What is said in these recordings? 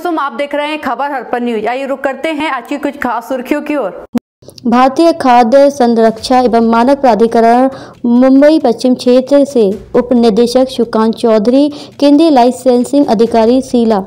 कुसुम, आप देख रहे हैं खबर हड़प्पन न्यूज। आइए रुक करते हैं आज की कुछ खास सुर्खियों की ओर। भारतीय खाद्य संरक्षा एवं मानक प्राधिकरण मुंबई पश्चिम क्षेत्र से उप निदेशक सुकांत चौधरी, केंद्रीय लाइसेंसिंग अधिकारी शीला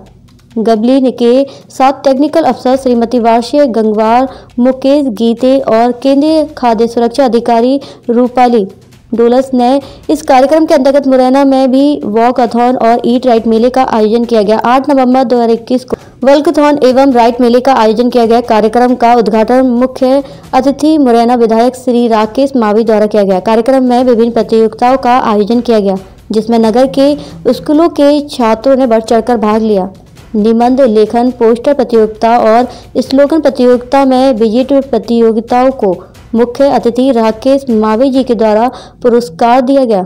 गबली के साथ टेक्निकल अफसर श्रीमती वार्षिक गंगवार, मुकेश गीते और केंद्रीय खाद्य सुरक्षा अधिकारी रूपाली डोलस ने इस कार्यक्रम के अंतर्गत मुरैना में भी वॉकथॉन और ईट राइट मेले का आयोजन किया गया। 8 नवंबर 2021 को वॉकथॉन एवं राइट मेले का आयोजन किया गया। कार्यक्रम का उद्घाटन मुख्य अतिथि मुरैना विधायक श्री राकेश मावी द्वारा किया गया। कार्यक्रम में विभिन्न प्रतियोगिताओं का आयोजन किया गया, जिसमें नगर के स्कूलों के छात्रों ने बढ़ चढ़कर भाग लिया। निबंध लेखन, पोस्टर प्रतियोगिता और स्लोगन प्रतियोगिता में विजेता प्रतियोगिताओं को मुख्य अतिथि राकेश मावी जी के द्वारा पुरस्कार दिया गया।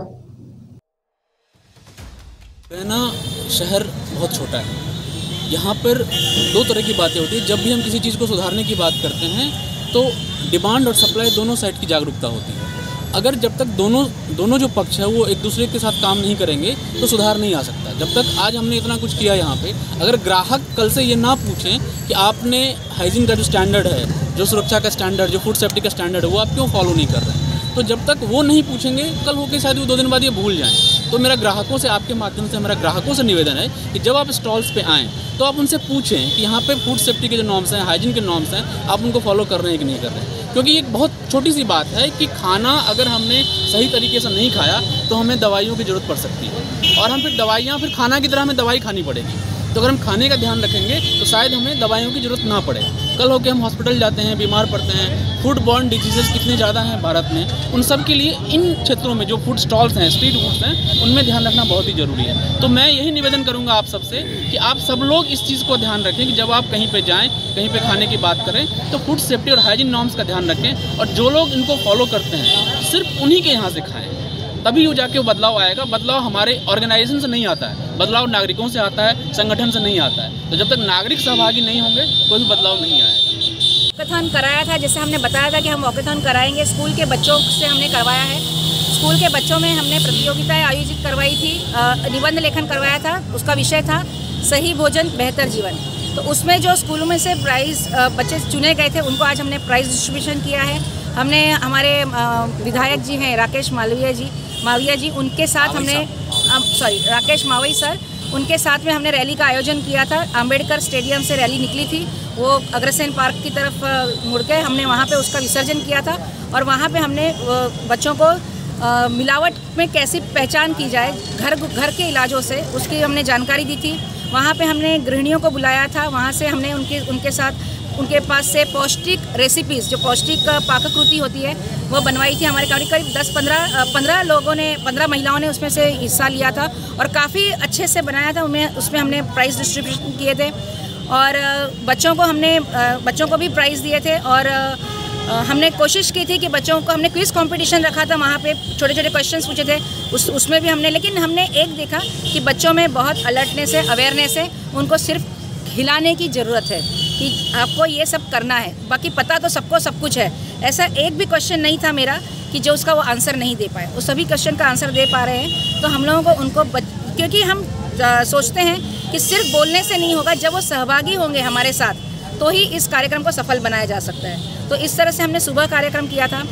मुरैना शहर बहुत छोटा है। यहाँ पर दो तरह की बातें होती है। जब भी हम किसी चीज़ को सुधारने की बात करते हैं तो डिमांड और सप्लाई दोनों साइड की जागरूकता होती है। अगर जब तक दोनों जो पक्ष है वो एक दूसरे के साथ काम नहीं करेंगे तो सुधार नहीं आ सकता। जब तक आज हमने इतना कुछ किया यहाँ पे, अगर ग्राहक कल से ये ना पूछें कि आपने हाइजीन का जो स्टैंडर्ड है, जो सुरक्षा का स्टैंडर्ड, जो फूड सेफ्टी का स्टैंडर्ड है, वो आप क्यों फॉलो नहीं कर रहे हैं, तो जब तक वो नहीं पूछेंगे, कल होकर शायद वो 2 दिन बाद ये भूल जाएं। तो मेरा ग्राहकों से, आपके माध्यम से मेरा ग्राहकों से निवेदन है कि जब आप स्टॉल्स पे आएँ तो आप उनसे पूछें कि यहाँ पे फूड सेफ्टी के जो नॉर्म्स हैं, हाइजीन के नॉर्म्स हैं, आप उनको फॉलो कर रहे हैं कि नहीं कर रहे हैं। क्योंकि एक बहुत छोटी सी बात है कि खाना अगर हमने सही तरीके से नहीं खाया तो हमें दवाइयों की ज़रूरत पड़ सकती है, और हम फिर खाना की तरह हमें दवाई खानी पड़ेगी। तो अगर हम खाने का ध्यान रखेंगे तो शायद हमें दवाइयों की ज़रूरत ना पड़े। कल होकर हम हॉस्पिटल जाते हैं, बीमार पड़ते हैं। फूड बॉर्न डिजीज़ेस कितने ज़्यादा हैं भारत में, उन सब के लिए इन क्षेत्रों में जो फूड स्टॉल्स हैं, स्ट्रीट फूड्स हैं, उनमें ध्यान रखना बहुत ही ज़रूरी है। तो मैं यही निवेदन करूँगा आप सबसे कि आप सब लोग इस चीज़ को ध्यान रखें कि जब आप कहीं पर जाएँ, कहीं पर खाने की बात करें तो फूड सेफ्टी और हाइजीन नॉर्म्स का ध्यान रखें, और जो लोग इनको फॉलो करते हैं सिर्फ उन्हीं के यहाँ से खाएँ, तभी वो जाके वो बदलाव आएगा। बदलाव हमारे ऑर्गेनाइजेशन से नहीं आता है, बदलाव नागरिकों से आता है, संगठन से नहीं आता है। तो जब तक नागरिक सहभागी नहीं होंगे कोई भी बदलाव नहीं आएगा। वॉकथॉन कराया था, जैसे हमने बताया था कि हम वॉकथॉन कराएंगे। स्कूल के बच्चों से हमने करवाया है। स्कूल के बच्चों में हमने प्रतियोगिताएं आयोजित करवाई थी। निबंध लेखन करवाया था, उसका विषय था सही भोजन बेहतर जीवन। तो उसमें जो स्कूलों में से प्राइज़ बच्चे चुने गए थे, उनको आज हमने प्राइज़ डिस्ट्रीब्यूशन किया है। हमने हमारे विधायक जी हैं राकेश माविया जी, उनके साथ हमने राकेश मावी सर, उनके साथ में हमने रैली का आयोजन किया था। अंबेडकर स्टेडियम से रैली निकली थी, वो अग्रसेन पार्क की तरफ मुड़ के हमने वहाँ पे उसका विसर्जन किया था। और वहाँ पे हमने बच्चों को मिलावट में कैसी पहचान की जाए घर के इलाजों से, उसकी हमने जानकारी दी थी। वहाँ पे हमने गृहिणियों को बुलाया था, वहाँ से हमने उनके साथ उनके पास से पौष्टिक रेसिपीज़, जो पौष्टिक पाककृति होती है, वो बनवाई थी। हमारे करीब 15 महिलाओं ने उसमें से हिस्सा लिया था और काफ़ी अच्छे से बनाया था। उसमें हमने प्राइज़ डिस्ट्रीब्यूशन किए थे, और बच्चों को भी प्राइज़ दिए थे। और हमने कोशिश की थी कि बच्चों को, हमने क्विज़ कंपटीशन रखा था, वहाँ पे छोटे छोटे क्वेश्चंस पूछे थे, उसमें भी हमने, लेकिन हमने एक देखा कि बच्चों में बहुत अलर्टनेस है, अवेयरनेस है। उनको सिर्फ हिलाने की ज़रूरत है कि आपको ये सब करना है, बाकी पता तो सबको सब कुछ है। ऐसा एक भी क्वेश्चन नहीं था मेरा कि जो उसका वो आंसर नहीं दे पाए, वो सभी क्वेश्चन का आंसर दे पा रहे हैं। तो हम लोगों को क्योंकि हम सोचते हैं कि सिर्फ बोलने से नहीं होगा, जब वो सहभागी होंगे हमारे साथ तो ही इस कार्यक्रम को सफल बनाया जा सकता है। तो इस तरह से हमने सुबह कार्यक्रम किया था।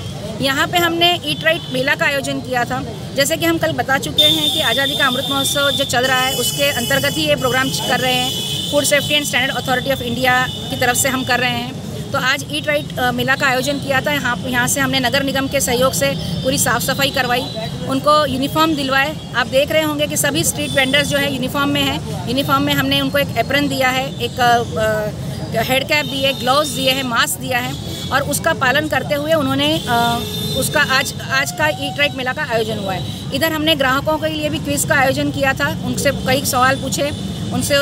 यहाँ पे हमने ईट राइट मेला का आयोजन किया था। जैसे कि हम कल बता चुके हैं कि आज़ादी का अमृत महोत्सव जो चल रहा है, उसके अंतर्गत ही ये प्रोग्राम कर रहे हैं। Food safety and standard authority of India की तरफ से हम कर रहे हैं। तो आज ईट राइट मेला का आयोजन किया था। यहाँ से हमने नगर निगम के सहयोग से पूरी साफ़ सफाई करवाई, उनको यूनिफॉर्म दिलवाए। आप देख रहे होंगे कि सभी स्ट्रीट वेंडर्स जो है यूनिफॉर्म में हैं। यूनिफॉर्म में हमने उनको एक एप्रन दिया है, एक हेड कैप दी है, ग्लव्स दिए हैं, मास्क दिया है, और उसका पालन करते हुए उन्होंने उसका आज का ईट राइट मेला का आयोजन हुआ है। इधर हमने ग्राहकों के लिए भी क्विज़ का आयोजन किया था, उनसे कई सवाल पूछे, उनसे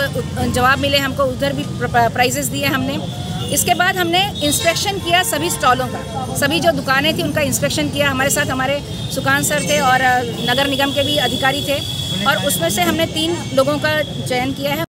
जवाब मिले हमको, उधर भी प्राइजेस दिए हमने। इसके बाद हमने इंस्पेक्शन किया सभी स्टॉलों का, सभी जो दुकानें थी उनका इंस्पेक्शन किया। हमारे साथ हमारे सुकांत सर थे और नगर निगम के भी अधिकारी थे, और उसमें से हमने 3 लोगों का चयन किया है।